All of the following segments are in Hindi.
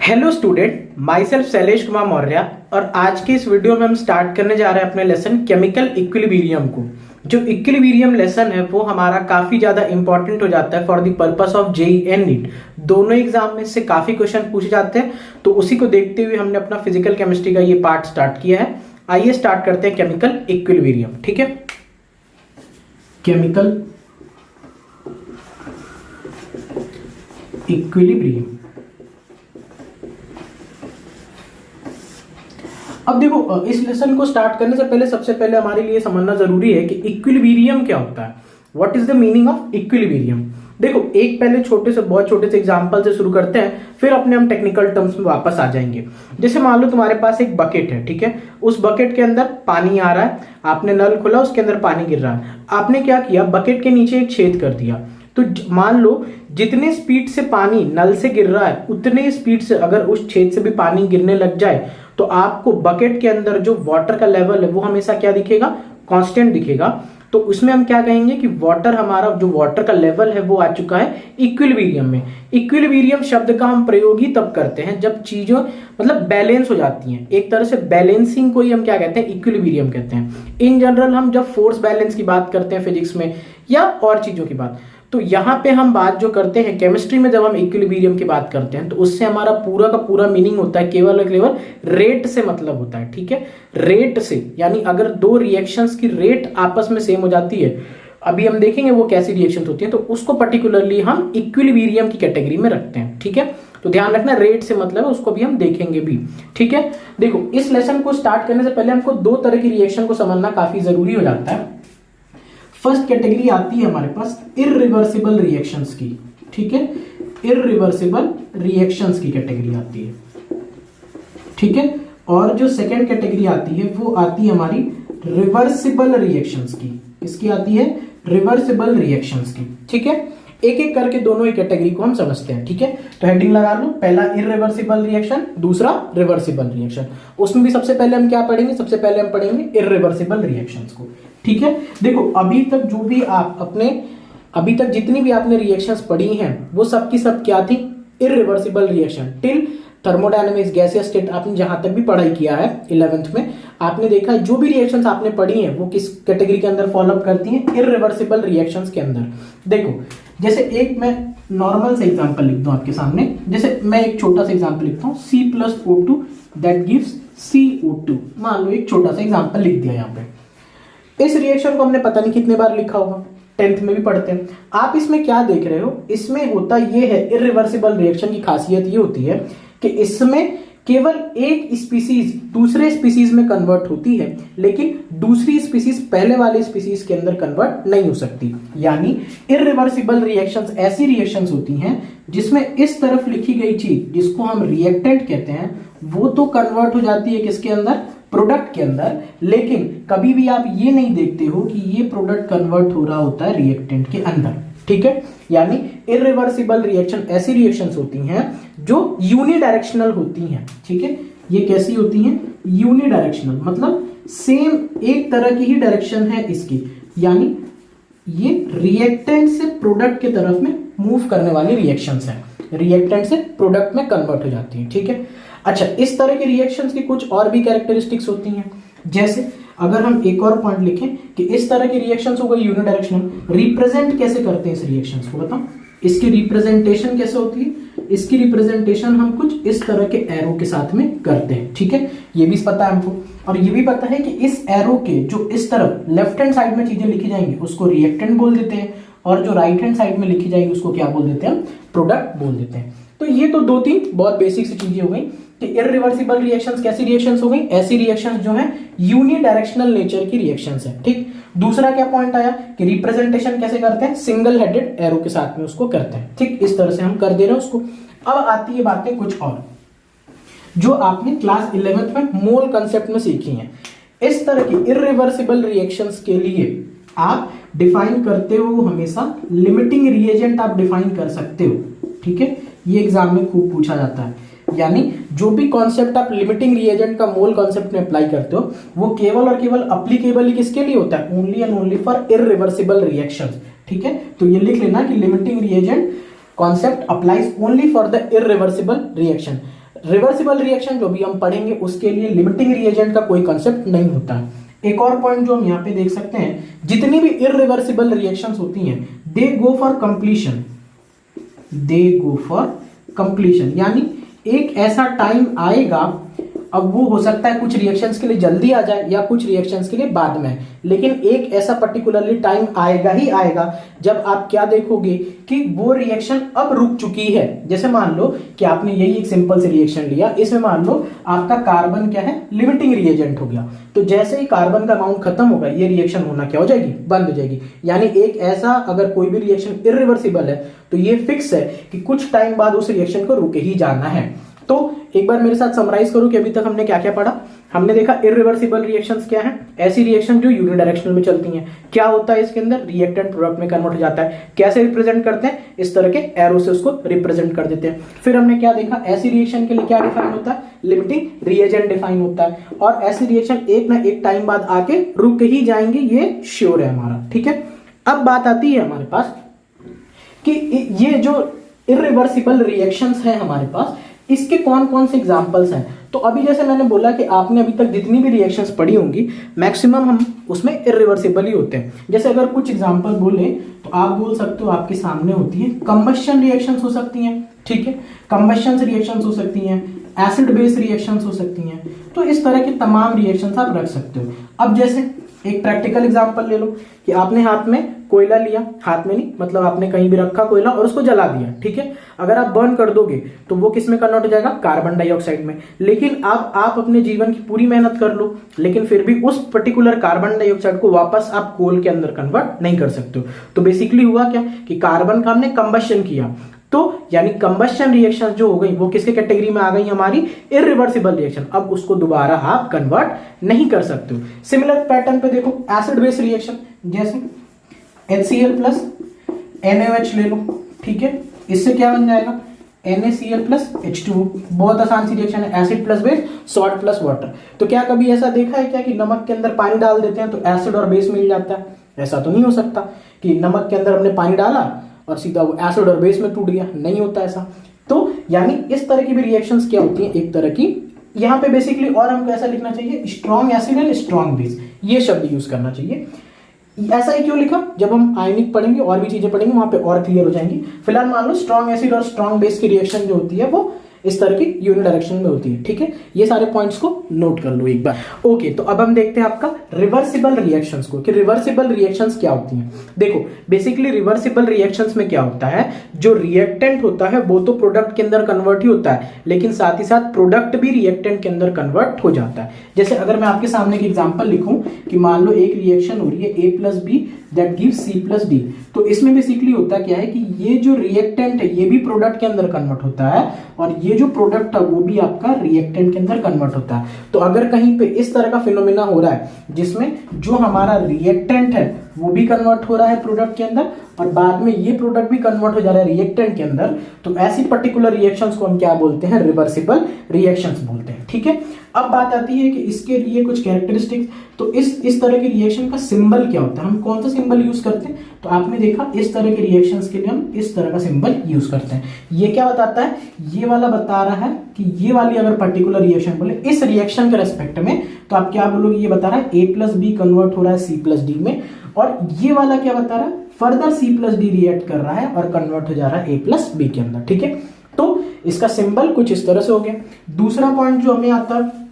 Hello student, my self Shailesh Kumar Maurya और आज के इस वीडियो में हम स्टार्ट करने जा रहे हैं अपने लेसन केमिकल इक्विलिब्रियम को। जो इक्विलिब्रियम लेसन है वो हमारा काफी ज्यादा इंपॉर्टेंट हो जाता है for the purpose of JEE and NEET. दोनों एग्जाम में से काफी क्वेश्चन पूछे जाते हैं, तो उसी को देखते हुए हमने अपना फिजिकल केमिस्ट्री का ये पार्ट स्टार्ट किया है। आइए स्टार्ट करते हैं केमिकल इक्विलिब्रियम। ठीक है, केमिकल इक्विलिब्रियम। अब देखो, इस लेसन को स्टार्ट करने से पहले सबसे पहले हमारे लिए समझना जरूरी है कि इक्विलिब्रियम क्या होता है। What is the meaning of equilibrium. देखो, एक पहले बहुत छोटे से एग्जांपल से शुरू करते हैं, फिर अपने हम टेक्निकल टर्म्स में वापस आ जाएंगे। जैसे मान लो तुम्हारे पास एक बकेट है, ठीक है, उस बकेट के अंदर पानी आ रहा है, आपने नल खोला, उसके अंदर पानी गिर रहा है। आपने क्या किया, बकेट के नीचे एक छेद कर दिया। तो मान लो जितने स्पीड से पानी नल से गिर रहा है उतने स्पीड से अगर उस छेद से भी पानी गिरने लग जाए तो आपको बकेट के अंदर जो वाटर का लेवल है वो हमेशा क्या दिखेगा, कांस्टेंट दिखेगा। तो उसमें हम क्या कहेंगे कि वाटर, हमारा जो वाटर का लेवल है वो आ चुका है इक्विलिब्रियम में। इक्विलिब्रियम शब्द का हम प्रयोग ही तब करते हैं जब चीजों मतलब बैलेंस हो जाती हैं। एक तरह से बैलेंसिंग को ही हम क्या कहते हैं, इक्विलिब्रियम कहते हैं। इन जनरल हम जब फोर्स बैलेंस की बात करते हैं फिजिक्स में या और चीजों की बात, तो यहाँ पे हम बात जो करते हैं केमिस्ट्री में, जब हम इक्विलिब्रियम की बात करते हैं तो उससे हमारा पूरा का पूरा मीनिंग होता है केवल और केवल रेट से मतलब होता है। ठीक है, रेट से, यानी अगर दो रिएक्शंस की रेट आपस में सेम हो जाती है, अभी हम देखेंगे वो कैसी रिएक्शंस होती है, तो उसको पर्टिकुलरली हम इक्विलिब्रियम की कैटेगरी में रखते हैं। ठीक है, तो ध्यान रखना रेट से मतलब है, उसको भी हम देखेंगे भी। ठीक है, देखो इस लेसन को स्टार्ट करने से पहले हमको दो तरह की रिएक्शन को समझना काफी जरूरी हो जाता है। फर्स्ट कैटेगरी आती है हमारे पास इररिवर्सिबल रिएक्शंस की। ठीक है, इररिवर्सिबल रिएक्शंस की कैटेगरी आती है। ठीक है, और जो सेकंड कैटेगरी आती है वो आती है हमारी रिवर्सिबल रिएक्शंस की। इसकी आती है रिवर्सिबल रिएक्शंस की। ठीक है, एक एक करके दोनों ही कैटेगरी को हम समझते हैं। ठीक है, तो हेडिंग लगा लो, पहला इररिवर्सिबल रिएक्शन, दूसरा रिवर्सिबल रिएक्शन। उसमें भी सबसे पहले हम क्या पढ़ेंगे, सबसे पहले हम पढ़ेंगे इररिवर्सिबल रिएक्शंस को। ठीक है, देखो अभी तक जो भी आप अभी तक जितनी भी आपने रिएक्शंस पढ़ी हैं वो सब की सब क्या थी, irreversible reaction. Till thermodynamics, gaseous state, आपने जहां तक भी पढ़ाई किया है 11th में, आपने देखा जो भी रिएक्शंस आपने पढ़ी हैं वो किस कैटेगरी के अंदर फॉलो अप करती हैं, इररिवर्सिबल रिएक्शंस के अंदर। देखो जैसे एक मैं नॉर्मल से एग्जांपल लिख दूं आपके सामने, जैसे मैं एक छोटा सा एग्जांपल लिखता हूं, C+O2 दैट गिव्स CO2। मान लो एक छोटा सा एग्जांपल लिख दिया यहाँ पे। इस रिएक्शन को हमने पता नहीं कितने बार लिखा होगा, 10th में भी पढ़ते हैं। आप इसमें क्या देख रहे हो, इसमें होता ये है, इररिवर्सिबल रिएक्शन की खासियत ये होती है कि इसमें केवल एक स्पीसीज दूसरे स्पीसीज में कन्वर्ट होती है, लेकिन दूसरी स्पीसीज पहले वाले स्पीसीज के अंदर कन्वर्ट नहीं हो सकती। यानी इररिवर्सिबल रिएक्शंस ऐसी रिएक्शंस होती हैं जिसमें इस तरफ लिखी गई चीज जिसको हम रिएक्टेंट कहते हैं वो तो कन्वर्ट हो जाती है किसके अंदर, प्रोडक्ट के अंदर, लेकिन कभी भी आप ये नहीं देखते हो कि ये प्रोडक्ट कन्वर्ट हो रहा होता है रिएक्टेंट के अंदर। ठीक है, यानी इररिवर्सिबल रिएक्शन ऐसी रिएक्शंस होती हैं जो यूनिडायरेक्शनल होती हैं। ठीक है, ये कैसी होती हैं, यूनिडायरेक्शनल, मतलब सेम एक तरह की ही डायरेक्शन है इसकी, यानी ये रिएक्टेंट से प्रोडक्ट की तरफ में मूव करने वाली रिएक्शंस हैं, रिएक्टेंट से प्रोडक्ट में कन्वर्ट हो जाती हैं। ठीक है, अच्छा, इस तरह के रिएक्शंस की कुछ और भी कैरेक्टरिस्टिक्स होती हैं। जैसे अगर हम एक और पॉइंट लिखें कि इस तरह की रिएक्शंस हो गई यूनिडायरेक्शनल, रिप्रेजेंट कैसे करते हैं इस रिएक्शंस को, बताओ इसकी रिप्रेजेंटेशन कैसे होती है। इसकी रिप्रेजेंटेशन हम कुछ इस तरह के एरो के साथ में करते हैं। ठीक है, ये भी पता है हमको, और ये भी पता है कि इस एरो के जो इस तरफ लेफ्ट हैंड साइड में चीजें लिखी जाएंगी उसको रिएक्टेंट बोल देते हैं, और जो राइट हैंड साइड में लिखी जाएगी उसको क्या बोल देते हैं, प्रोडक्ट बोल देते हैं। तो ये तो दो तीन बहुत बेसिक सी चीजें हो गई कि इररिवर्सिबल रिएक्शंस कैसी रिएक्शंस हो गई, ऐसी रिएक्शंस जो है यूनिडायरेक्शनल नेचर की रिएक्शंस है। ठीक, दूसरा क्या पॉइंट आया कि रिप्रेजेंटेशन कैसे करते हैं, सिंगल हेडेड एरो के साथ में उसको करते हैं। ठीक, इस तरह से हम कर दे रहे हैं उसको। अब आती है बातें कुछ और जो आपने क्लास 11th में मोल कंसेप्ट में सीखी हैं। इस तरह की इररिवर्सिबल रिएक्शंस के लिए आप डिफाइन करते हो हमेशा लिमिटिंग रिएजेंट, आप डिफाइन कर सकते हो। ठीक है, ये एग्जाम में खूब पूछा जाता है, यानी जो भी कॉन्सेप्ट आप लिमिटिंग रिएजेंट का मोल कॉन्सेप्ट में अप्लाई करते हो वो केवल और केवल अप्लीकेबल ही किसके लिए होता है, only and only for irreversible reactions. ठीक है, तो ये लिख लेना कि limiting reagent concept applies only for the irreversible reaction. Reversible reaction जो भी हम पढ़ेंगे उसके लिए लिमिटिंग रिएजेंट का कोई कंसेप्ट नहीं होता है। एक और पॉइंट जो हम यहाँ पे देख सकते हैं, जितनी भी इरिवर्सिबल रिएक्शंस होती हैं they go for completion, they go for completion, यानी एक ऐसा टाइम आएगा, अब वो हो सकता है कुछ रिएक्शंस के लिए जल्दी आ जाए या कुछ रिएक्शंस के लिए बाद में, लेकिन एक ऐसा पर्टिकुलरली टाइम आएगा ही आएगा जब आप क्या देखोगे कि वो रिएक्शन अब रुक चुकी है। जैसे मान लो कि आपने यही एक सिंपल से रिएक्शन लिया, इसमें मान लो आपका कार्बन क्या है, लिमिटिंग रिएजेंट हो गया, तो जैसे ही कार्बन का अमाउंट खत्म होगा ये रिएक्शन होना क्या हो जाएगी, बंद हो जाएगी। यानी एक ऐसा अगर कोई भी रिएक्शन इरिवर्सिबल है तो ये फिक्स है कि कुछ टाइम बाद उस रिएक्शन को रुके ही जाना है। तो एक बार मेरे साथ समराइज करूं कि अभी तक हमने क्या क्या पढ़ा। हमने देखा इरिवर्सिबल रिएक्शंस क्या हैं, ऐसी रिएक्शन जो यूनिडायरेक्शनल में चलती हैं। क्या होता है इसके अंदर, रिएक्टेंट प्रोडक्ट में कन्वर्ट हो जाता है। कैसे रिप्रेजेंट करते हैं, इस तरह के एरो से उसको रिप्रेजेंट कर देते हैं। फिर हमने क्या देखा, ऐसी रिएक्शन के लिए क्या डिफाइन होता है, लिमिटिंग रिएजेंट डिफाइन होता है, और ऐसी रिएक्शन एक ना एक टाइम बाद आके रुक ही जाएंगे, ये श्योर है हमारा। ठीक है, अब बात आती है हमारे पास कि ये जो इरिवर्सिबल रिएक्शंस है हमारे पास, इसके कौन कौन से एग्जांपल्स हैं। तो अभी जैसे मैंने बोला कि आपने अभी तक जितनी भी रिएक्शंस पढ़ी होंगी मैक्सिमम हम उसमें इरिवर्सिबल ही होते हैं। जैसे अगर कुछ एग्जांपल बोले तो आप बोल सकते हो, आपके सामने होती है कंबशन रिएक्शंस हो सकती हैं, ठीक है, कंबशन रिएक्शंस हो सकती हैं, एसिड बेस रिएक्शंस हो सकती हैं। तो इस तरह की तमाम रिएक्शंस आप रख सकते हो। अब जैसे एक प्रैक्टिकल एग्जांपल ले लो कि आपने हाथ में कोयला लिया, हाथ में नहीं मतलब आपने कहीं भी रखा कोयला और उसको जला दिया, ठीक है। अगर आप बर्न कर दोगे तो वो किस में कन्वर्ट हो जाएगा, कार्बन डाइऑक्साइड में। लेकिन अब आप अपने जीवन की पूरी मेहनत कर लो लेकिन फिर भी उस पर्टिकुलर कार्बन डाइऑक्साइड को वापस आप कोल के अंदर कन्वर्ट नहीं कर सकते हो। तो बेसिकली हुआ क्या कि कार्बन का हमने कंबशन किया, तो यानी कंबशन रिएक्शन जो हो गई वो किसके कैटेगरी में आ गई, हमारी इरिवर्सिबल रिएक्शन। अब उसको दोबारा आप कन्वर्ट नहीं कर सकते हो। सिमिलर पैटर्न पे देखो एसिड बेस रिएक्शन, जैसे HCl प्लस NaOH ले लो, ठीक है, इससे क्या बन जाएगा NaCl प्लस H2O। बहुत आसान सी रिएक्शन है, acid plus base, salt plus water. तो क्या कभी ऐसा देखा है क्या कि नमक के अंदर पानी डाल देते हैं तो एसिड और बेस मिल जाता है? ऐसा तो नहीं हो सकता कि नमक के अंदर हमने पानी डाला और सीधा वो एसिड और बेस में टूट गया, नहीं होता ऐसा। तो यानी इस तरह की भी रिएक्शंस क्या होती हैं, एक तरह की यहाँ पे बेसिकली, और हमको ऐसा लिखना चाहिए strong acid and strong base, ये शब्द यूज करना चाहिए। ऐसा ही क्यों लिखा, जब हम आयनिक पढ़ेंगे और भी चीजें पढ़ेंगे वहां पे और क्लियर हो जाएंगी। फिलहाल मान लो स्ट्रॉन्ग एसिड और स्ट्रॉन्ग बेस की रिएक्शन जो होती है वो इस तरह की यूनिडायरेक्शन में होती है, ठीक है। ये सारे पॉइंट्स को नोट कर लो एक बार। ओके, तो अब हम देखते हैं आपका रिवर्सिबल रिएक्शंस को, कि रिवर्सिबल रिएक्शंस क्या होती हैं। देखो बेसिकली रिवर्सिबल रिएक्शंस में क्या होता है, जो रिएक्टेंट होता है वो तो प्रोडक्ट के अंदर कन्वर्ट ही होता है, लेकिन साथ ही साथ प्रोडक्ट भी रिएक्टेंट के अंदर कन्वर्ट हो जाता है। जैसे अगर मैं आपके सामने एक एग्जांपल लिखूं कि मान लो एक रिएक्शन हो रही है A plus B that gives C plus D, तो इसमें बेसिकली होता क्या है कि ये जो रिएक्टेंट है ये भी प्रोडक्ट के अंदर कन्वर्ट होता है और ये जो प्रोडक्ट है वो भी आपका रिएक्टेंट के अंदर कन्वर्ट होता है। तो अगर कहीं पे इस तरह का फिनोमेना हो रहा है जिसमें जो हमारा रिएक्टेंट है वो भी कन्वर्ट हो रहा है प्रोडक्ट के अंदर और बाद में ये प्रोडक्ट भी कन्वर्ट हो जा रहा है रिएक्टेंट के अंदर, तो ऐसी पर्टिकुलर रिएक्शंस को हम क्या बोलते हैं, रिवर्सिबल रिएक्शंस बोलते हैं, ठीक है। अब बात आती है कि इसके लिए कुछ कैरेक्टरिस्टिक्स, तो इस तरह की रिएक्शन का सिंबल क्या होता है, हम कौन सा सिंबल यूज करते हैं। तो आपने देखा इस तरह के रिएक्शंस के लिए हम इस तरह का सिंबल यूज करते हैं। ये क्या बताता है, ये वाला बता रहा है कि ये वाली अगर पर्टिकुलर रिएक्शन बोले इस रिएक्शन के रेस्पेक्ट में, तो आप क्या बोलोगे, ये बता रहा है A प्लस बी कन्वर्ट हो रहा है C प्लस डी में, और ये वाला क्या बता रहा है, further C plus D react कर रहा है और कन्वर्ट हो जा रहा है A प्लस बी के अंदर, ठीक है। तो इसका सिंबल कुछ इस तरह से हो गया। दूसरा पॉइंट जो हमें आता है,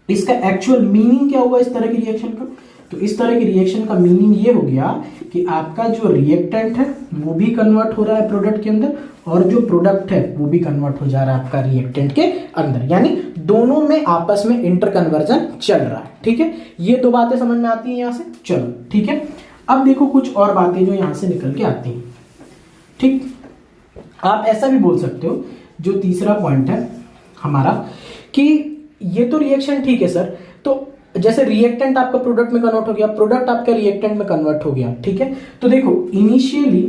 इसका एक्चुअल मीनिंग क्या होगा इस तरह की रिएक्शन का। तो इस तरह की रिएक्शन का मीनिंग ये हो गया कि आपका जो रिएक्टेंट है वो भी कन्वर्ट हो रहा है प्रोडक्ट के अंदर और जो प्रोडक्ट है वो भी कन्वर्ट हो जा रहा है आपका रिएक्टेंट के अंदर, यानी दोनों में आपस में इंटर कन्वर्जन चल रहा है, ठीक है। ये दो बातें समझ में आती हैं यहाँ से, चलो ठीक है। अब देखो कुछ और बातें जो यहाँ से निकल के आती हैं, ठीक। आप ऐसा भी बोल सकते हो, जो तीसरा पॉइंट है हमारा, कि ये तो रिएक्शन ठीक है सर, तो जैसे रिएक्टेंट आपका प्रोडक्ट में कन्वर्ट हो गया, प्रोडक्ट आपका रिएक्टेंट में कन्वर्ट हो गया, ठीक है। तो देखो इनिशियली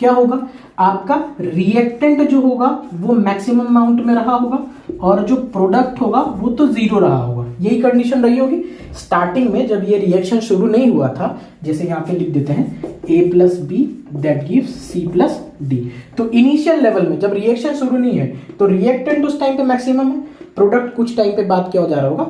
क्या होगा, आपका रिएक्टेंट जो होगा वो मैक्सिमम अमाउंट में रहा होगा और जो प्रोडक्ट होगा वो तो जीरो रहा होगा, यही कंडीशन रही होगी स्टार्टिंग में जब ये रिएक्शन शुरू नहीं हुआ था। जैसे यहाँ पे लिख देते हैं A+B दैट गिव्स C+D। तो इनिशियल लेवल में जब रिएक्शन शुरू नहीं है तो रिएक्टेंट उस टाइम पे मैक्सिमम है, प्रोडक्ट कुछ टाइम पे बाद क्या हो जा रहा होगा,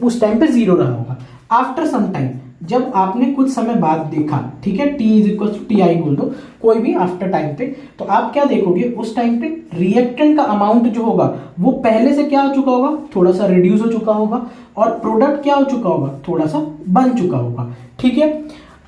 उस टाइम पे 0 रहा होगा। आफ्टर सम टाइम जब आपने कुछ समय बाद देखा, ठीक है, T = TI बोल दो, कोई भी आफ्टर टाइम पे, तो आप क्या देखोगे उस टाइम पे रिएक्टेंट का अमाउंट जो होगा वो पहले से क्या हो चुका होगा, थोड़ा सा रिड्यूस हो चुका होगा, और प्रोडक्ट क्या हो चुका होगा, थोड़ा सा बन चुका होगा। ठीक है,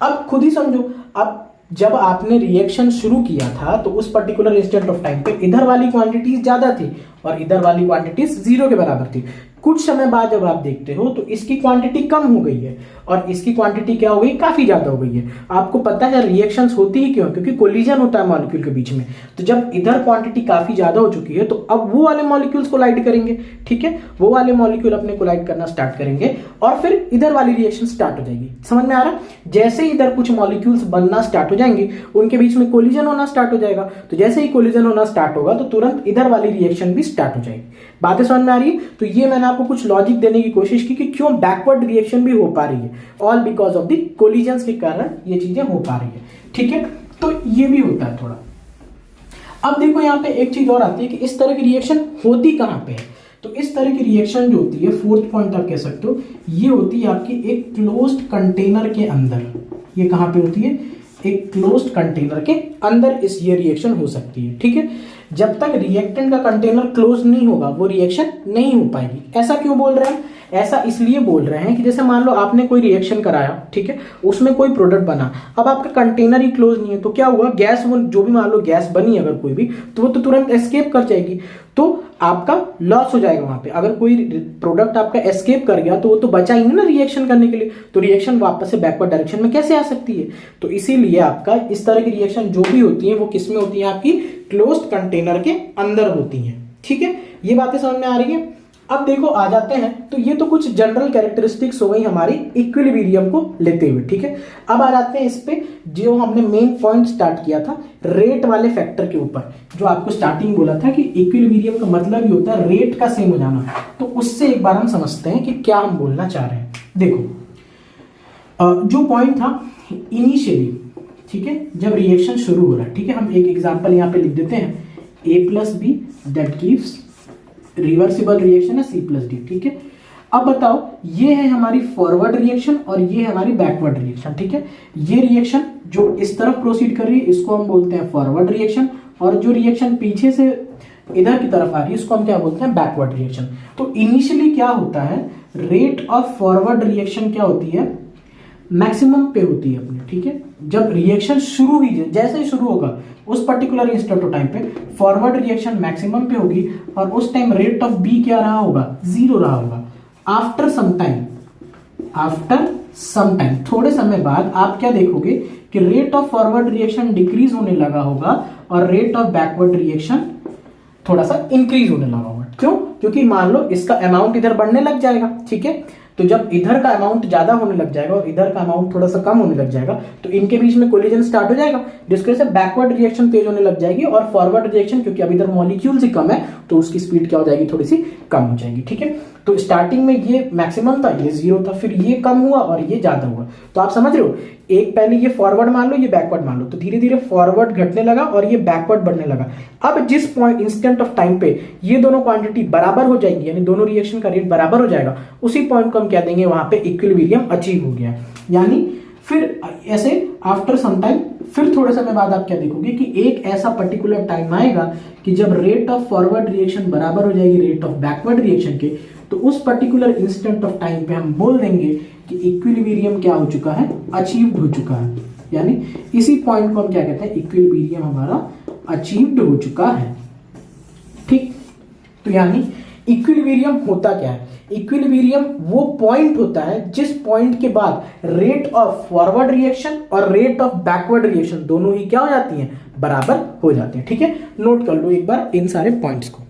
अब खुद ही समझो, अब जब आपने रिएक्शन शुरू किया था तो उस पर्टिकुलर इंस्टेंट ऑफ टाइम पे इधर वाली क्वांटिटीज ज्यादा थी और इधर वाली क्वांटिटीज 0 के बराबर थी। कुछ समय बाद जब आप देखते हो तो इसकी क्वांटिटी कम हो गई है और इसकी क्वांटिटी क्या हो गई, काफी ज्यादा हो गई है। आपको पता है रिएक्शंस होती ही क्यों, क्योंकि कोलिजन होता है मॉलिक्यूल के बीच में। तो जब इधर क्वांटिटी काफी ज्यादा हो चुकी है तो अब वो वाले मॉलिक्यूल्स कोलाइड करेंगे, ठीक है, वो वाले मॉलिक्यूल अपने कोलाइड करना स्टार्ट करेंगे और फिर इधर वाली रिएक्शन स्टार्ट हो जाएगी। समझ में आ रहा? जैसे ही इधर कुछ मॉलिक्यूल्स बनना स्टार्ट हो जाएंगे उनके बीच में कोलिजन होना स्टार्ट हो जाएगा। तो जैसे ही कोलिजन होना स्टार्ट होगा तो तुरंत इधर वाली रिएक्शन भी स्टार्ट हो जाएगी। बातें समझ में आ रही है? तो ये मैंने आपको कुछ लॉजिक देने की कोशिश की कि क्यों बैकवर्ड रिएक्शन भी हो पा रही है, all because of the collisions के कारण ये चीजें हो पा रही है। ठीक है, तो ये भी होता है थोड़ा। अब देखो यहाँ पे एक चीज और आती है कि इस तरह की रिएक्शन होती कहां पे है। तो इस तरह की रिएक्शन जो होती है, फोर्थ पॉइंट आप कह सकते हो, ये होती है आपकी एक क्लोज्ड कंटेनर के अंदर। ये कहां पे होती है? एक क्लोज्ड कंटेनर के अंदर ये रिएक्शन हो सकती है। ठीक है, जब तक रिएक्टेंट का कंटेनर क्लोज नहीं होगा वो रिएक्शन नहीं हो पाएगी। ऐसा क्यों बोल रहे हैं? ऐसा इसलिए बोल रहे हैं कि जैसे मान लो आपने कोई रिएक्शन कराया, ठीक है, उसमें कोई प्रोडक्ट बना, अब आपका कंटेनर ही क्लोज नहीं है तो क्या हुआ, गैस, वो जो भी मान लो गैस बनी अगर कोई भी, तो वो तो तुरंत एस्केप कर जाएगी, तो आपका लॉस हो जाएगा वहां पे। अगर कोई प्रोडक्ट आपका एस्केप कर गया तो वो तो बचा ही नहीं ना रिएक्शन करने के लिए, तो रिएक्शन वापस से बैकवर्ड डायरेक्शन में कैसे आ सकती है। तो इसीलिए आपका इस तरह की रिएक्शन जो भी होती है वो किसमें होती है, आपकी क्लोज्ड कंटेनर के अंदर होती है। ठीक है, ये बातें समझ में आ रही है? अब देखो आ जाते हैं, तो ये तो कुछ जनरल कैरेक्टरिस्टिक्स हो गई हमारी इक्विलिब्रियम को लेते हुए। ठीक है, अब आ जाते हैं इस पे जो हमने मेन पॉइंट स्टार्ट किया था रेट वाले फैक्टर के ऊपर, जो आपको स्टार्टिंग बोला था कि इक्विलिब्रियम का मतलब ही होता है रेट का सेम हो जाना। तो उससे एक बार हम समझते हैं कि क्या हम बोलना चाह रहे हैं। देखो जो पॉइंट था इनिशियली, ठीक है, जब रिएक्शन शुरू हो रहा है, ठीक है, हम एक एग्जांपल यहाँ पे लिख देते हैं, A+B that gives reversible reaction है C+D। ठीक है, अब बताओ ये है हमारी फॉरवर्ड रिएक्शन और ये है हमारी बैकवर्ड रिएक्शन। ठीक है, ये रिएक्शन जो इस तरफ प्रोसीड कर रही है इसको हम बोलते हैं फॉरवर्ड रिएक्शन, और जो रिएक्शन पीछे से इधर की तरफ आ रही है इसको हम क्या बोलते हैं, बैकवर्ड रिएक्शन। तो इनिशियली क्या होता है, रेट ऑफ फॉरवर्ड रिएक्शन क्या होती है, मैक्सिमम पे होती है अपने। ठीक है, जब रिएक्शन शुरू ही जैसे ही शुरू होगा उस पर्टिकुलर इंस्टेंट ऑफ टाइम पे फॉरवर्ड रिएक्शन मैक्सिमम पे होगी और उस टाइम रेट ऑफ बी क्या रहा होगा, 0 रहा होगा। आफ्टर सम टाइम थोड़े समय बाद आप क्या देखोगे कि rate of forward reaction decrease होने लगा होगा और रेट ऑफ बैकवर्ड रिएक्शन थोड़ा सा इंक्रीज होने लगा होगा। क्यों? क्योंकि मान लो इसका अमाउंट इधर बढ़ने लग जाएगा। ठीक है, तो जब इधर का अमाउंट ज्यादा होने लग जाएगा और इधर का अमाउंट थोड़ा सा कम होने लग जाएगा तो इनके बीच में कोलिजन स्टार्ट हो जाएगा, जिसकी वजह से बैकवर्ड रिएक्शन तेज होने लग जाएगी और फॉरवर्ड रिएक्शन, क्योंकि अब इधर मॉलिक्यूल्स ही कम है तो उसकी स्पीड क्या हो जाएगी, थोड़ी सी कम हो जाएगी। ठीक है, तो स्टार्टिंग में ये मैक्सिमम था, ये 0 था, फिर ये कम हुआ और ये ज्यादा हुआ। तो आप समझ रहे हो, एक पहले ये फॉरवर्ड मान लो, ये बैकवर्ड मान लो, तो धीरे धीरे फॉरवर्ड घटने लगा और ये बैकवर्ड बढ़ने लगा। अब जिस पॉइंट इंस्टेंट ऑफ टाइम पे ये दोनों क्वांटिटी बराबर हो जाएंगी, यानी दोनों रिएक्शन का रेट बराबर हो जाएगा, उसी पॉइंट को हम कह देंगे वहां पे इक्विलिब्रियम अचीव हो गया। यानी फिर ऐसे आफ्टर सम टाइम, फिर थोड़े समय बाद आप क्या देखोगे कि एक ऐसा पर्टिकुलर टाइम आएगा कि जब रेट ऑफ फॉरवर्ड रिएक्शन बराबर हो जाएगी रेट ऑफ बैकवर्ड रिएक्शन के, तो उस पर्टिकुलर इंस्टेंट ऑफ टाइम पे हम बोल देंगे कि इक्विलिब्रियम क्या हो चुका है, अचीव्ड हो चुका है। यानी इसी पॉइंट को हम क्या कहते हैं, इक्विलिब्रियम हमारा अचीव्ड हो चुका है। ठीक, तो यानी इक्विलिब्रियम होता क्या है, इक्विलिब्रियम वो पॉइंट होता है जिस पॉइंट के बाद रेट ऑफ फॉरवर्ड रिएक्शन और रेट ऑफ बैकवर्ड रिएक्शन दोनों ही क्या हो जाती हैं, बराबर हो जाते हैं। ठीक है, नोट कर लो एक बार इन सारे पॉइंट्स को।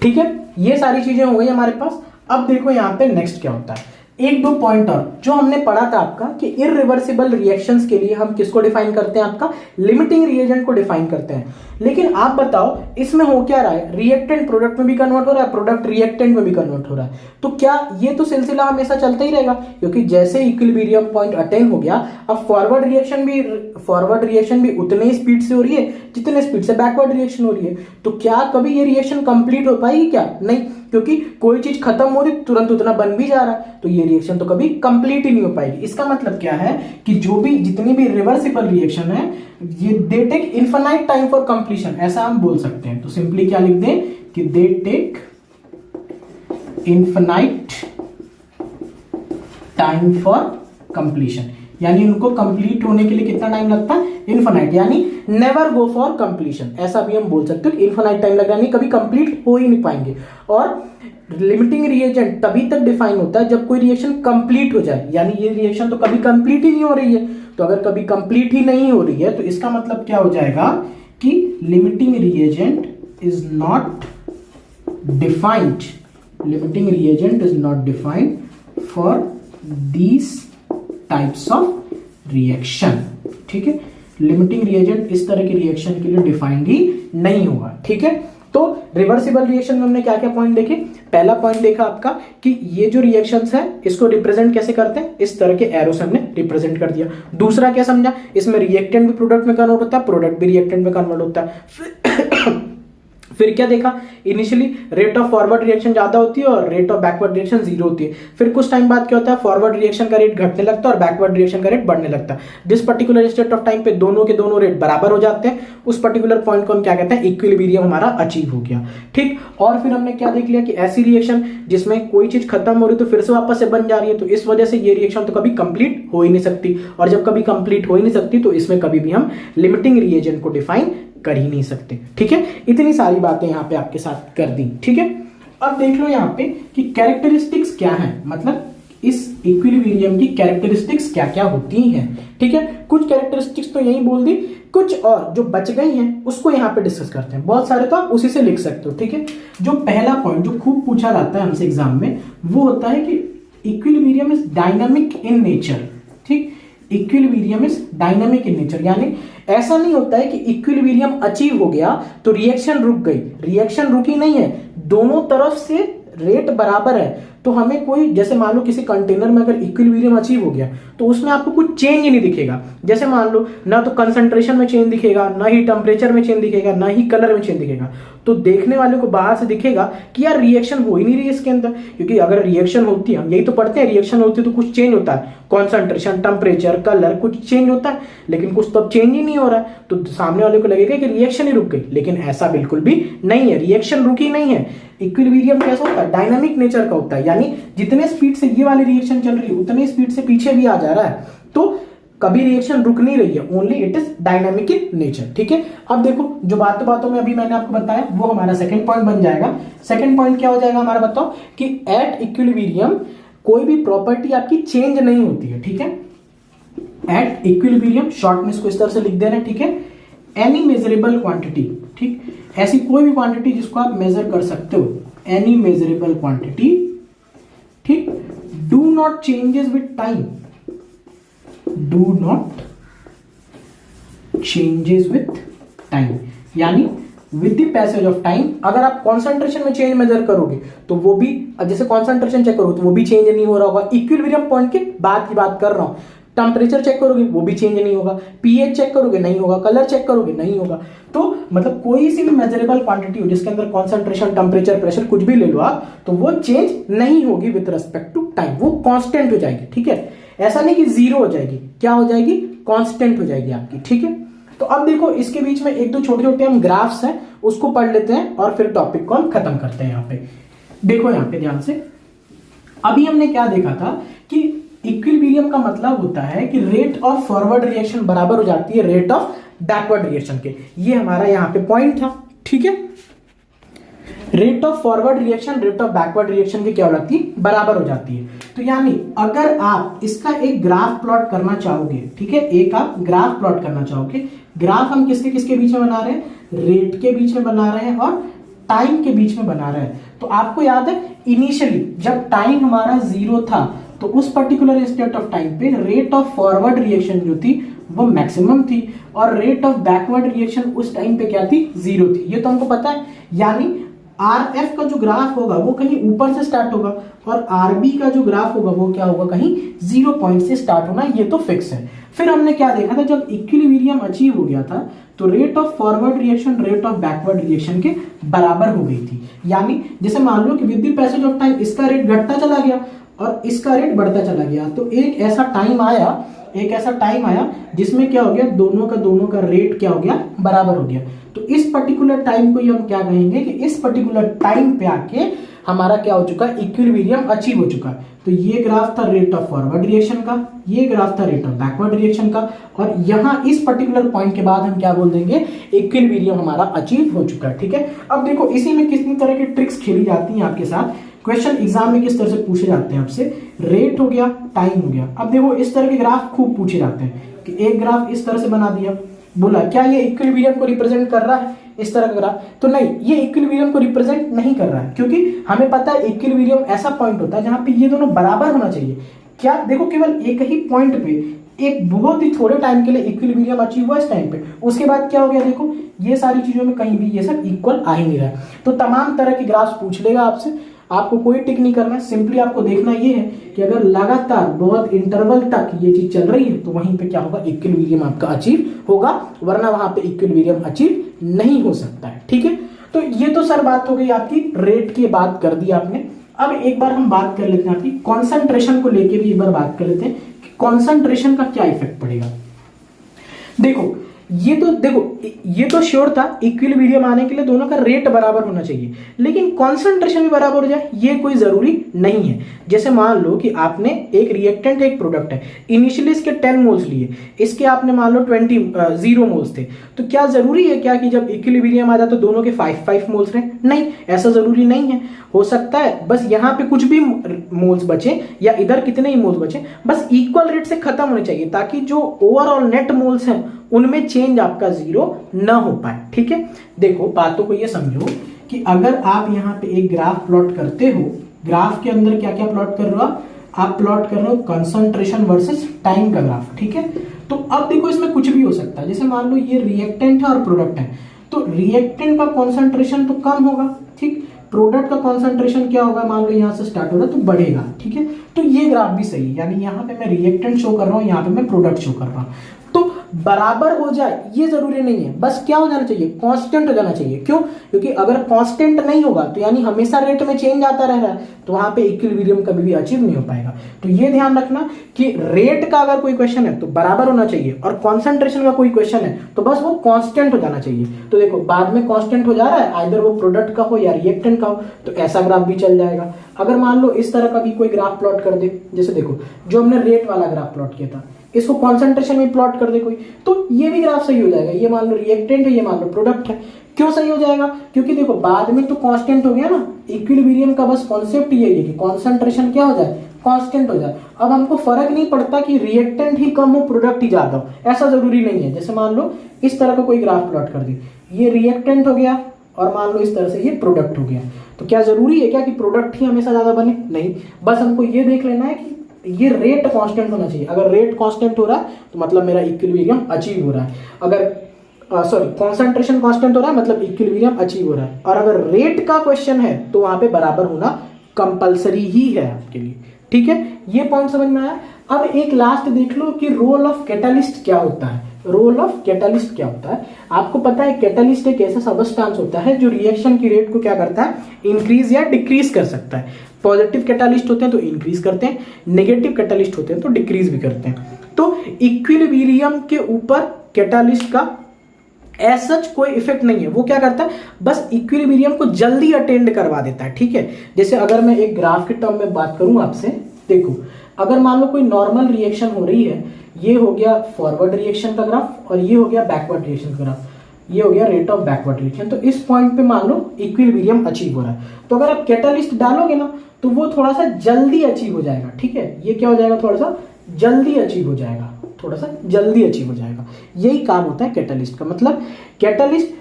ठीक है, ये सारी चीजें हो गई हमारे पास। अब देखो यहां पे नेक्स्ट क्या होता है। एक दो पॉइंट और जो हमने पढ़ा था आपका कि इरिवर्सिबल रिएक्शंस के लिए हम किसको डिफाइन करते हैं, आपका लिमिटिंग रिएजेंट को डिफाइन करते हैं। लेकिन आप बताओ इसमें हो क्या रहा है, रिएक्टेंट प्रोडक्ट में भी कन्वर्ट हो रहा है, प्रोडक्ट रिएक्टेंट में भी कन्वर्ट हो रहा है। तो क्या ये तो सिलसिला हमेशा चलता ही रहेगा, क्योंकि जैसे इक्विलिब्रियम पॉइंट अटेन हो गया, अब फॉरवर्ड रिएक्शन भी उतने ही स्पीड से हो रही है जितने स्पीड से बैकवर्ड रिएक्शन हो रही है। तो क्या कभी ये रिएक्शन कंप्लीट हो पाएगी क्या? नहीं, क्योंकि कोई चीज खत्म हो रही तुरंत उतना बन भी जा रहा है, तो ये रिएक्शन तो कभी कंप्लीट ही नहीं हो पाएगी। इसका मतलब क्या है कि जितनी भी रिवर्सिबल रिएक्शन है ये they take infinite time for completion, ऐसा हम बोल सकते हैं। तो सिंपली क्या लिख दें कि they take infinite time for completion, यानी उनको कंप्लीट होने के लिए कितना टाइम लगता है, इनफाइनाइट, यानी नेवर गो फॉर कंप्लीशन, ऐसा भी हम बोल सकते हैं। इनफाइनाइट टाइम लग रहा है, यानी कभी कंप्लीट हो ही नहीं पाएंगे। और लिमिटिंग रिएजेंट तभी तक डिफाइन होता है जब कोई रिएक्शन कंप्लीट हो जाए, यानी ये रिएक्शन तो कभी कंप्लीट ही नहीं हो रही है। तो अगर कभी कंप्लीट ही नहीं हो रही है तो इसका मतलब क्या हो जाएगा कि limiting reagent is not defined, limiting reagent is not defined for these types of reaction. ठीक है, लिमिटिंग रिएजेंट इस तरह के रिएक्शन के लिए डिफाइंड ही नहीं होगा। ठीक है, तो रिवर्सिबल रिएक्शन में हमने क्या क्या पॉइंट देखे। पहला पॉइंट देखा आपका कि ये जो रिएक्शंस है इसको रिप्रेजेंट कैसे करते हैं, इस तरह के एरो से हमने रिप्रेजेंट कर दिया। दूसरा क्या समझा, इसमें रिएक्टेंट भी प्रोडक्ट में कन्वर्ट होता है, प्रोडक्ट भी रिएक्टेंट में कन्वर्ट होता है। फिर क्या देखा, initially rate of forward reaction ज्यादा होती है और rate of backward reaction zero होती है। फिर कुछ टाइम बाद क्या होता है, फॉरवर्ड रिएक्शन का रेट घटने लगता है और बैकवर्ड रिएक्शन का रेट बढ़ने लगता है। This particular state of time पे दोनों के दोनों रेट बराबर हो जाते हैं। उस पर्टिकुलर पॉइंट को हम क्या कहते हैं, इक्विलिब्रियम हमारा अचीव हो गया। ठीक, और फिर हमने क्या देख लिया कि ऐसी रिएक्शन जिसमें कोई चीज खत्म हो रही तो फिर से वापस से बन जा रही है, तो इस वजह से ये रिएक्शन तो कभी कंप्लीट हो ही नहीं सकती। और जब कभी कंप्लीट हो ही नहीं सकती तो इसमें कभी भी हम लिमिटिंग रिएजेंट को डिफाइन कर ही नहीं सकते। ठीक है, इतनी सारी बातें यहां पे आपके साथ कर दी। ठीक है, अब देख लो यहां पे कि कैरेक्टरिस्टिक्स क्या है, मतलब इस इक्विलिब्रियम की कैरेक्टरिस्टिक्स क्या क्या होती हैं। ठीक है, कुछ कैरेक्टरिस्टिक्स तो यही बोल दी, कुछ और जो बच गई हैं उसको यहां पे डिस्कस करते हैं। बहुत सारे तो आप उसी से लिख सकते हो। ठीक है, जो पहला पॉइंट जो खूब पूछा जाता है हमसे एग्जाम में वो होता है कि equilibrium is dynamic in nature. ठीक, equilibrium is dynamic in nature, यानी ऐसा नहीं होता है कि इक्विलिब्रियम अचीव हो गया तो रिएक्शन रुक गई। रिएक्शन रुकी नहीं है, दोनों तरफ से रेट बराबर है। तो हमें कोई, जैसे मान लो किसी कंटेनर में अगर इक्विलिब्रियम अचीव हो गया तो उसमें आपको कुछ चेंज ही नहीं दिखेगा। जैसे मान लो ना तो कंसंट्रेशन में चेंज दिखेगा, ना ही टेम्परेचर में चेंज दिखेगा, ना ही कलर में चेंज दिखेगा। तो देखने वाले को बाहर से दिखेगा कि यार रिएक्शन हो ही नहीं रही इसके अंदर, क्योंकि अगर रिएक्शन होती है, हम यही तो पढ़ते हैं, रिएक्शन होती है तो कुछ चेंज होता है, कॉन्सेंट्रेशन, टेम्परेचर, कलर, कुछ चेंज होता है। लेकिन कुछ तो चेंज ही नहीं हो रहा है, तो सामने वाले को लगेगा कि रिएक्शन ही रुक गई। लेकिन ऐसा बिल्कुल भी नहीं है, रिएक्शन रुकी नहीं है। इक्विलिब्रियम कैसा होता है, डायनामिक नेचर का होता है, यानी जितने स्पीड से ये वाली रिएक्शन चल रही है उतनी स्पीड से पीछे भी आ जा रहा है। तो कभी रिएक्शन रुक नहीं रही है, only it is dynamic in nature. ठीक है, अब देखो जो बातों में अभी मैंने आपको बताया वो हमारा सेकंड पॉइंट बन जाएगा। सेकंड पॉइंट क्या हो जाएगा हमारा, बताओ कि एट इक्विलिब्रियम कोई भी प्रॉपर्टी आपकी चेंज नहीं होती है। ठीक है, एट इक्विलिब्रियम, शॉर्ट में इसको इस तरह से लिख देना। ठीक है, एनी मेजरेबल क्वांटिटी, ठीक, ऐसी कोई भी क्वांटिटी जिसको आप मेजर कर सकते हो, एनी मेजरेबल क्वांटिटी, ठीक, do not changes with time, do not changes with time, यानी with the passage of time अगर आप कॉन्सेंट्रेशन में चेंज मेजर करोगे तो वो भी, जैसे कॉन्सेंट्रेशन चेक करोगे तो वो भी चेंज नहीं हो रहा होगा। इक्विलिब्रियम पॉइंट के बाद की बात कर रहा हूं। टेम्परेचर चेक करोगे वो भी चेंज नहीं होगा, पीएच चेक करोगे नहीं होगा, कलर चेक करोगे नहीं होगा। तो मतलब कोई सी भी मेजरेबल क्वांटिटी हो जिसके अंदर कॉन्सेंट्रेशन, टेम्परेचर, प्रेशर कुछ भी ले लो आप, तो वो चेंज नहीं होगी विद रिस्पेक्ट टू टाइम, वो कांस्टेंट हो जाएगी। ठीक है, ऐसा नहीं कि जीरो हो जाएगी, क्या हो जाएगी, कांस्टेंट हो जाएगी आपकी। ठीक है, तो अब देखो इसके बीच में एक दो छोटे छोटे हम ग्राफ्स हैं उसको पढ़ लेते हैं और फिर टॉपिक को हम खत्म करते हैं। यहाँ पे देखो, यहाँ पे ध्यान से, अभी हमने क्या देखा था कि इक्विलिब्रियम का मतलब होता है कि रेट ऑफ फॉरवर्ड रिएक्शन बराबर हो जाती है रेट ऑफ बैकवर्ड रिएक्शन के। ये हमारा यहाँ पे पॉइंट था। ठीक है, rate of forward reaction rate of backward reaction की क्या हो जाती है, बराबर हो जाती है। तो यानी अगर आप इसका एक ग्राफ प्लॉट करना चाहोगे, ठीक है, एक आप ग्राफ प्लॉट करना चाहोगे, ग्राफ हम किसके किसके बीच में बना रहे हैं, रेट के बीच में बना रहे हैं और टाइम के बीच में बना रहे हैं। तो आपको याद है इनिशियली जब टाइम हमारा जीरो था तो उस पर्टिकुलर स्टेट ऑफ टाइम पे रेट ऑफ फॉरवर्ड रिएक्शन जो थी वो मैक्सिमम थी और रेट ऑफ बैकवर्ड रिएक्शन उस टाइम पे क्या थी, 0 थी। ये तो हमको पता है। यानी RF का जो ग्राफ होगा वो कहीं ऊपर से स्टार्ट होगा और RB का जो ग्राफ होगा वो क्या होगा, कहीं 0 पॉइंट से स्टार्ट होना, ये तो फिक्स है। फिर हमने क्या देखा था, जब इक्विलिब्रियम अचीव हो गया था तो rate of forward reaction rate of backward reaction के बराबर हो गई थी। यानी जैसे मान लो कि with the passage of time इसका रेट घटता चला गया और इसका रेट बढ़ता चला गया, तो एक ऐसा टाइम आया जिसमें क्या हो गया, दोनों का रेट क्या हो गया, बराबर हो गया। तो इस पर्टिकुलर टाइम को हम क्या कहेंगे कि इस पर्टिकुलर टाइम पे आके हमारा क्या हो चुका है, इक्विलिब्रियम अचीव हो चुका है। तो ये ग्राफ था रेट ऑफ फॉरवर्ड रिएक्शन का, ये ग्राफ था रेट ऑफ बैकवर्ड रिएक्शन का, और यहाँ इस पर्टिकुलर पॉइंट के बाद हम क्या बोल देंगे, इक्विलिब्रियम हमारा अचीव हो चुका है। ठीक है, अब देखो इसी में कितनी तरह की ट्रिक्स खेली जाती हैं आपके साथ। क्वेश्चन एग्जाम में किस तरह से पूछे जाते हैं आपसे, रेट हो गया, टाइम हो गया। अब देखो इस तरह के ग्राफ खूब पूछे जाते हैं कि एक ग्राफ इस तरह से बना दिया, बोला क्या ये इक्विलिब्रियम को रिप्रेजेंट कर रहा है, इस तरह का ग्राफ, तो नहीं, ये इक्विलिब्रियम को रिप्रेजेंट नहीं कर रहा है, क्योंकि हमें पता है इक्विलिब्रियम ऐसा पॉइंट होता है जहां पे ये दोनों बराबर होना चाहिए। क्या देखो, केवल एक ही पॉइंट पे एक बहुत ही थोड़े टाइम के लिए इक्विलिब्रियम अचीव हुआ इस टाइम पे, उसके बाद क्या हो गया, देखो ये सारी चीजों में कहीं भी ये सब इक्वल आ ही नहीं रहा है। तो तमाम तरह के ग्राफ पूछ लेगा आपसे, आपको कोई टिक नहीं करना है, सिंपली आपको देखना ये है कि अगर लगातार बहुत इंटरवल तक ये चीज चल रही है तो वहीं पे क्या होगा, इक्विलिब्रियम आपका अचीव होगा, वरना वहां पे इक्विलिब्रियम अचीव नहीं हो सकता है। ठीक है, तो ये तो सर बात हो गई आपकी रेट की, बात कर दी आपने। अब एक बार हम बात कर लेते हैं आपकी कॉन्सेंट्रेशन को लेके भी एक बार बात कर लेते हैं कि कॉन्सेंट्रेशन का क्या इफेक्ट पड़ेगा। देखो ये तो श्योर था, इक्विलिब्रियम आने के लिए दोनों का रेट बराबर होना चाहिए, लेकिन कॉन्सेंट्रेशन भी बराबर हो जाए ये कोई जरूरी नहीं है। जैसे मान लो कि आपने एक रिएक्टेंट एक प्रोडक्ट है, इनिशियली इसके 10 मोल्स लिए, इसके आपने मान लो 0 मोल्स थे, तो क्या जरूरी है क्या कि जब इक्विलिब्रियम आ जाए तो दोनों के 5 मोल्स रहे? नहीं, ऐसा जरूरी नहीं है। हो सकता है बस यहाँ पे कुछ भी मोल्स बचे या इधर कितने ही मोल्स बचे, बस इक्वल रेट से खत्म होने चाहिए, ताकि जो ओवरऑल नेट मोल्स हैं उनमें चेंज आपका 0 न हो पाए। ठीक है, देखो बातों को ये समझो कि अगर आप यहाँ पे एक ग्राफ प्लॉट करते हो, ग्राफ के अंदर क्या क्या प्लॉट कर रहे हो आप प्लॉट कर रहे हो कंसंट्रेशन वर्सेस टाइम का ग्राफ। ठीक है, तो अब देखो इसमें कुछ भी हो सकता है। जैसे मान लो ये रिएक्टेंट है और प्रोडक्ट है, तो रिएक्टेंट का कॉन्सेंट्रेशन तो कम होगा, ठीक, प्रोडक्ट का कॉन्सेंट्रेशन क्या होगा, मान लो यहाँ से स्टार्ट हो रहा है तो बढ़ेगा। ठीक है, तो ये ग्राफ भी सही है, यानी यहाँ पे मैं रिएक्टेंट शो कर रहा हूँ, यहाँ पे मैं प्रोडक्ट शो कर रहा हूँ, तो बराबर हो जाए ये जरूरी नहीं है, बस क्या हो जाना चाहिए, कांस्टेंट हो जाना चाहिए। क्यों? क्योंकि अगर कांस्टेंट नहीं होगा तो यानी हमेशा रेट में चेंज आता रह रहा है, तो वहां पे इक्विलिब्रियम कभी भी अचीव नहीं हो पाएगा। तो ये ध्यान रखना कि रेट का अगर कोई क्वेश्चन है तो बराबर होना चाहिए, और कॉन्सेंट्रेशन का कोई क्वेश्चन है तो बस वो कांस्टेंट हो जाना चाहिए। तो देखो बाद में कांस्टेंट हो जा रहा है, आइदर वो प्रोडक्ट का हो या रिएक्टेंट का हो, तो ऐसा ग्राफ भी चल जाएगा। अगर मान लो इस तरह का भी कोई ग्राफ प्लॉट कर दे, जैसे देखो जो हमने रेट वाला ग्राफ प्लॉट किया था, इसको कॉन्सेंट्रेशन में प्लॉट कर दे कोई, तो ये भी ग्राफ सही हो जाएगा। ये मान लो रिएक्टेंट है, ये मान लो प्रोडक्ट है। क्यों सही हो जाएगा? क्योंकि देखो बाद में तो कांस्टेंट हो गया ना, इक्विलिब्रियम का बस कॉन्सेप्ट यही है कि कॉन्सेंट्रेशन क्या हो जाए, कांस्टेंट हो जाए। अब हमको फर्क नहीं पड़ता कि रिएक्टेंट ही कम हो प्रोडक्ट ही ज्यादा हो, ऐसा जरूरी नहीं है। जैसे मान लो इस तरह का कोई ग्राफ प्लॉट कर दे, ये रिएक्टेंट हो गया और मान लो इस तरह से ये प्रोडक्ट हो गया, तो क्या जरूरी है क्या कि प्रोडक्ट ही हमेशा ज्यादा बने? नहीं, बस हमको ये देख लेना है कि ये रेट कांस्टेंट होना चाहिए। अगर रेट कांस्टेंट हो रहा है तो मतलब मेरा इक्विलिब्रियम अचीव हो रहा है, अगर कॉन्सेंट्रेशन कांस्टेंट हो रहा है मतलब इक्विलिब्रियम अचीव हो रहा है, और अगर रेट का क्वेश्चन है तो वहां पे बराबर होना कंपलसरी ही है आपके लिए। ठीक है, ये पॉइंट समझ में आया। अब एक लास्ट देख लो कि रोल ऑफ कैटलिस्ट क्या होता है। रोल ऑफ कैटलिस्ट क्या होता है? आपको पता है कैटलिस्ट एक ऐसा सबस्टेंस होता है जो रिएक्शन की रेट को क्या करता है, इंक्रीज या डिक्रीज कर सकता है। पॉजिटिव कैटलिस्ट होते हैं तो इंक्रीज करते हैं, नेगेटिव कैटलिस्ट होते हैं तो डिक्रीज भी करते हैं। तो इक्विलिब्रियम के ऊपर कैटलिस्ट का एज सच कोई इफेक्ट नहीं है, वो क्या करता है, बस इक्विलिब्रियम को जल्दी अटेंड करवा देता है। ठीक है, जैसे अगर मैं एक ग्राफ के टर्म में बात करूं आपसे, देखो अगर मान लो कोई नॉर्मल रिएक्शन हो रही है, ये हो गया फॉरवर्ड रिएक्शन का ग्राफ और ये हो गया बैकवर्ड रिएक्शन का ग्राफ, ये हो गया रेट ऑफ बैकवर्ड रिएक्शन। तो इस पॉइंट पे मान लो इक्विलिब्रियम अचीव हो रहा है, तो अगर आप कैटलिस्ट डालोगे ना तो वो थोड़ा सा जल्दी अचीव हो जाएगा। ठीक है, ये क्या हो जाएगा, थोड़ा सा जल्दी अचीव हो जाएगा, थोड़ा सा जल्दी अचीव हो जाएगा। यही काम होता है कैटलिस्ट का। मतलब कैटलिस्ट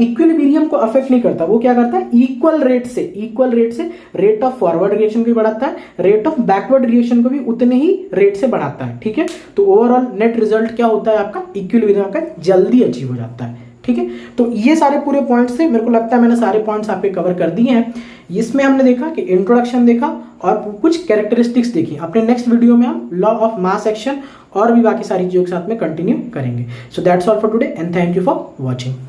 इक्विलिब्रियम को अफेक्ट नहीं करता, वो क्या करता है, इक्वल रेट से रेट ऑफ फॉरवर्ड रिएक्शन को भी बढ़ाता है, रेट ऑफ बैकवर्ड रिएक्शन को भी उतने ही रेट से बढ़ाता है। ठीक है, तो ओवरऑल नेट रिजल्ट क्या होता है आपका, इक्विलिब्रियम आपका जल्दी अचीव हो जाता है। ठीक है, तो ये सारे पूरे पॉइंट्स थे, मेरे को लगता है मैंने सारे पॉइंट्स आप पे कवर कर दिए हैं। इसमें हमने देखा कि इंट्रोडक्शन देखा और कुछ कैरेक्टरिस्टिक्स देखी। अपने नेक्स्ट वीडियो में हम लॉ ऑफ मास एक्शन और भी बाकी सारी चीजों के साथ में कंटिन्यू करेंगे। So that's all for today and thank you for watching.